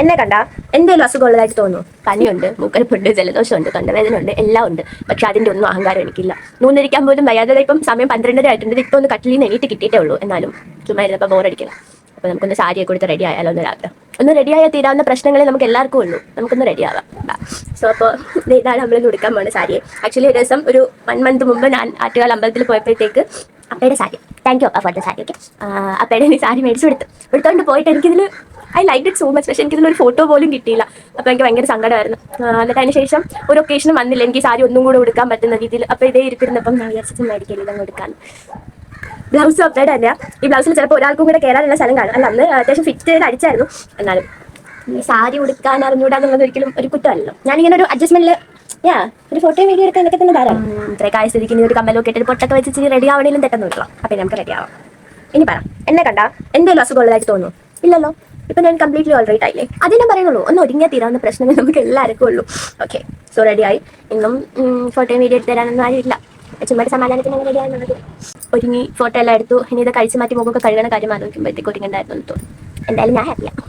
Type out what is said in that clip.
എന്നെ കണ്ടാ എന്തെങ്കിലും അസുഖം ഉള്ളതായിട്ട് തോന്നുന്നു? പനിയുണ്ട്, മൂക്കരപ്പുണ്ട്, ജലദോഷമുണ്ട്, തൊണ്ടവേദന ഉണ്ട്, എല്ലാം ഉണ്ട്. പക്ഷെ അതിന്റെ ഒന്നും അഹങ്കാരം എനിക്കില്ല. നൂന്നിരിക്കാൻ പോലും വയ്യാതെ ഇപ്പം സമയം 12:30 ആയിട്ടുണ്ട്. ഇപ്പൊ ഒന്ന് കട്ടിലിൽ നിന്ന് എണീറ്റ് കിട്ടിയിട്ടേ ഉള്ളൂ. എന്നാലും ചുമ്മാ ഇരുന്നപ്പോൾ ബോറടിക്കണം. അപ്പൊ നമുക്കൊന്ന് സാരിയൊക്കെ കൊടുത്ത് റെഡി ആയാലോ ഒന്ന് രാത്രി. ഒന്ന് റെഡിയായാൽ തീരാവുന്ന പ്രശ്നങ്ങളെ നമുക്ക് എല്ലാവർക്കും ഉള്ളൂ. നമുക്കൊന്ന് റെഡി ആവാം. സോ അപ്പോൾ ഇതാണ് നമ്മൾ കൊടുക്കാൻ പോകുന്ന സാരിയെ. ആക്ച്വലി ഒരു ദിവസം ഒരു 1 മന്ത് മുമ്പ് ഞാൻ ആറ്റുകാൽ അമ്പലത്തിൽ പോയപ്പോഴത്തേക്ക് അപ്പയുടെ sari, thank you for the sari. Okay, അപ്പയുടെ ഈ സാരി മേടിച്ചു എടുത്തോണ്ട് പോയിട്ട് എനിക്കിതിൽ I like it so much. പക്ഷെ എനിക്കിതിലൊരു ഫോട്ടോ പോലും കിട്ടിയില്ല. അപ്പോൾ എനിക്ക് ഭയങ്കര സങ്കടമായിരുന്നു. എന്നിട്ട് അതിന് ശേഷം ഒരു ഒക്കേഷനും വന്നില്ല എനിക്ക് സാരി ഒന്നും കൂടെ കൊടുക്കാൻ പറ്റുന്ന രീതിയിൽ. അപ്പോൾ ഇതേ ഇരിപ്പിരുന്നപ്പം ഞാൻ വിചാരിച്ചിട്ട് മേടിക്കില്ല, ഇതങ്ങ് കൊടുക്കാൻ. ബ്ലൗസ് അപ്പയുടെ തന്നെ. ഈ ബ്ലൗസിൽ ചിലപ്പോൾ ഒരാൾക്കും കൂടെ കയറാനുള്ള സ്ഥലം കാണും. അല്ല, അന്ന് അത്യാവശ്യം ഫിറ്റ് ചെയ്ത് അടിച്ചായിരുന്നു. എന്നാലും ഈ സാരി ഉടുക്കാൻ അറിഞ്ഞൂടാന്നുള്ളത് ഒരിക്കലും ഒരു കുറ്റമല്ലല്ലോ. ഞാനിങ്ങനെ ഒരു അഡ്ജസ്റ്റ്മെന്റിൽ ഒരു ഫോട്ടോയും വീഡിയോ എടുക്കാൻ ഒക്കെ തന്നെ ധാരാളം. ഇത്രയൊക്കെ ആയ സ്ഥിതിക്ക് ഒരു കമ്മലൊക്കെ ഇട്ട് പൊട്ടൊക്കെ വെച്ച് റെഡി ആവണേലും തെറ്റൊന്നും ഇല്ല. അപ്പം നമുക്ക് റെഡി ആവാം. ഇനി പറ, എന്നെ കണ്ടാ എന്തെങ്കിലും അസുഖം ഉള്ളതായിട്ട് തോന്നുന്നു? ഇല്ലല്ലോ. ഇപ്പൊ ഞാൻ കംപ്ലീറ്റ്ലി ഓൾറൈറ്റ് ആയില്ലേ? അതിനെ പറയുന്നുള്ളൂ. ഒന്ന് ഒതുങ്ങിയാൽ തീരാവുന്ന പ്രശ്നങ്ങൾ നമുക്ക് എല്ലാവർക്കും ഉള്ളൂ. ഓക്കെ, സോ റെഡിയായി. ഇന്നും ഫോട്ടോയും വീഡിയോ എടുത്ത് തരാനൊന്നും ആരുമില്ല. ചുമ്മാ സമാധാനത്തിന് റെഡി ആകുന്നത്. ഒരുങ്ങി ഫോട്ടോ എല്ലാം എടുത്തു. ഇനി ഇത് കഴിച്ച് മാറ്റി മുഖമൊക്കെ കഴുകണ കാര്യം ആലോചിക്കുമ്പോഴത്തേക്ക് ഒരുങ്ങണ്ടായിരുന്നു തോന്നുന്നു. എന്തായാലും ഞാൻ ഹാപ്പിയാണ്.